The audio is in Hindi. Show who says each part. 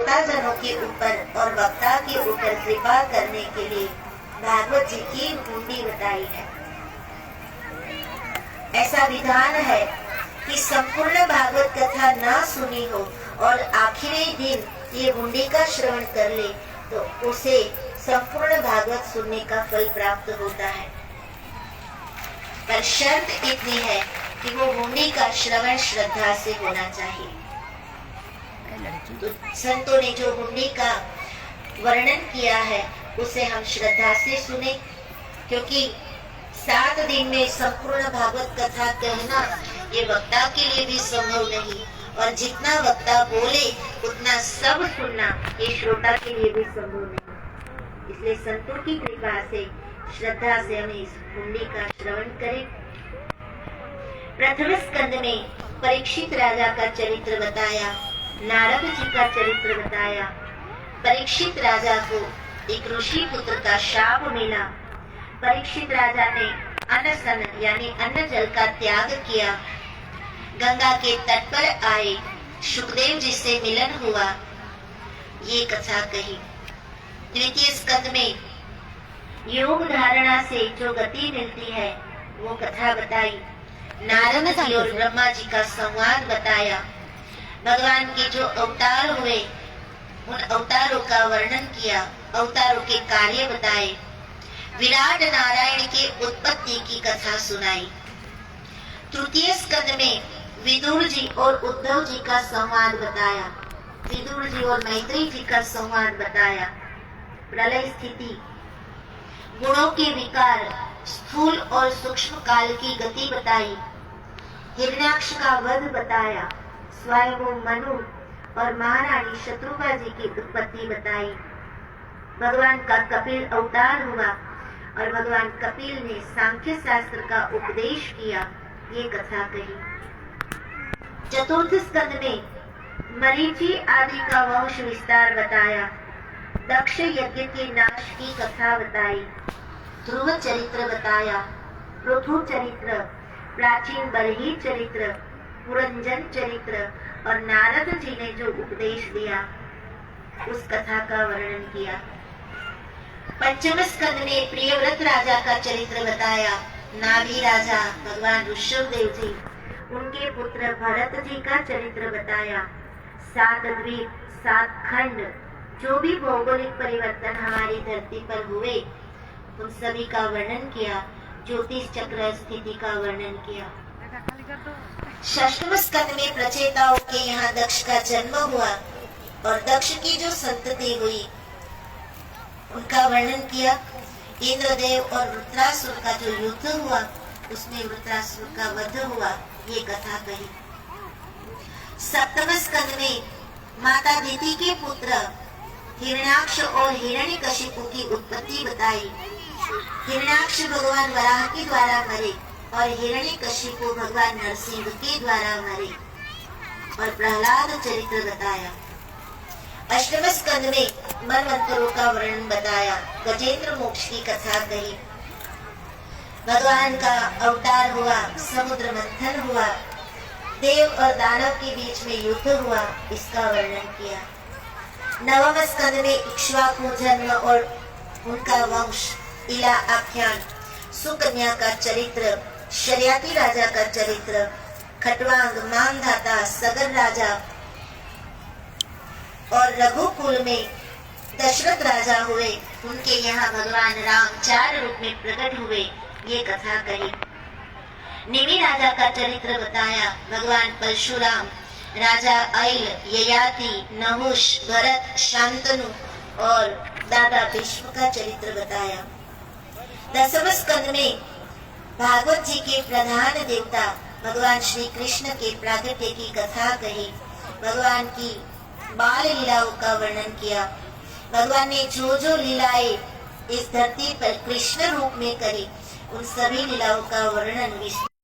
Speaker 1: श्रोताजनों के ऊपर और वक्ता के ऊपर कृपा करने के लिए भागवत जी की हुंडी बताई है। ऐसा विधान है कि संपूर्ण भागवत कथा ना सुनी हो और आखिरी दिन ये हुंडी का श्रवण कर ले तो उसे संपूर्ण भागवत सुनने का फल प्राप्त होता है। पर शर्त इतनी है कि वो हुंडी का श्रवण श्रद्धा से होना चाहिए। तो संतों ने जो हुंडी का वर्णन किया है उसे हम श्रद्धा से सुने, क्योंकि 7 दिन में संपूर्ण भागवत कथा कहना ये वक्ता के लिए भी संभव नहीं, और जितना वक्ता बोले उतना सब सुनना ये श्रोता के लिए भी संभव नहीं। इसलिए संतों की कृपा से श्रद्धा से हमें इस हुंडी का श्रवण करें। प्रथम स्कंद में परीक्षित राजा का चरित्र बताया, नारद जी का चरित्र बताया। परीक्षित राजा को एक ऋषि पुत्र का शाप मिला। परीक्षित राजा ने अनशन यानी अन्न जल का त्याग किया। गंगा के तट पर आए, सुखदेव जी से मिलन हुआ, ये कथा कही। द्वितीय स्कंद में योग धारणा से जो गति मिलती है वो कथा बताई। नारद जी और ब्रह्मा जी का संवाद बताया। भगवान के जो अवतार हुए उन अवतारों का वर्णन किया, अवतारों के कार्य बताए। विराट नारायण के उत्पत्ति की कथा सुनाई। तृतीय स्कंद में विदुर जी और उद्धव जी का संवाद बताया। विदुर जी और मैत्री जी का संवाद बताया। प्रलय स्थिति, गुणों के विकार, स्थूल और सूक्ष्म काल की गति बताई। हिरण्याक्ष का वध बताया। स्वयं मनु और महारानी शत्रुघ्न जी की उत्पत्ति बताई। भगवान का कपिल अवतार हुआ और भगवान कपिल ने सांख्य शास्त्र का उपदेश किया, ये कथा कही। चतुर्थ स्कंद में मरीचि आदि का वंश विस्तार बताया। दक्ष यज्ञ के नाश की कथा बताई। ध्रुव चरित्र बताया। पृथु चरित्र, प्राचीन बरही चरित्र, पुरंजन चरित्र और नारद जी ने जो उपदेश दिया उस कथा का वर्णन किया। पंचम स्कंद में प्रियव्रत राजा का चरित्र बताया। नाभि राजा भगवान ऋषभदेव जी, उनके पुत्र भरत जी का चरित्र बताया। 7 द्वीप, 7 खंड, जो भी भौगोलिक परिवर्तन हमारी धरती पर हुए उन सभी का वर्णन किया। ज्योतिष चक्र स्थिति का वर्णन किया। षष्ठम स्कंद में प्रचेताओं के यहाँ दक्ष का जन्म हुआ और दक्ष की जो संतति हुई उनका वर्णन किया। इंद्रदेव और वृत्रासुर का जो युद्ध हुआ उसमें वृत्रासुर का वध हुआ, ये कथा कही। सप्तम स्कंद में माता दिति के पुत्र हिरण्याक्ष और हिरण्यकशिपु की उत्पत्ति बताई। हिरण्याक्ष भगवान वराह के द्वारा मरे और हिरण्यकशिपु भगवान नरसिंह के द्वारा मरे, और प्रहलाद चरित्र बताया। अष्टम स्कंद में मनवंतरों का वर्णन बताया। गजेंद्र मोक्ष की कथा कही। भगवान का अवतार हुआ, समुद्र मंथन हुआ, देव और दानव के बीच में युद्ध हुआ, इसका वर्णन किया। नवम स्कंद में इक्ष्वाकु जन्म और उनका वंश, इला आख्यान, सुकन्या का चरित्र, शर्याती राजा का चरित्र, खटवांग, मानधाता, सगर राजा और रघुकुल में दशरथ राजा हुए, उनके यहाँ भगवान राम 4 रूप में प्रकट हुए, ये कथा कही। निमि राजा का चरित्र बताया। भगवान परशुराम, राजा ऐल, ययाति, नहुष, भरत, शांतनु और दादा भीष्म का चरित्र बताया। दसम स्कंद में भागवत जी के प्रधान देवता भगवान श्री कृष्ण के प्रागट्य की कथा कही। भगवान की बाल लीलाओं का वर्णन किया। भगवान ने जो जो लीलाएं इस धरती पर कृष्ण रूप में करी उन सभी लीलाओं का वर्णन विस्तार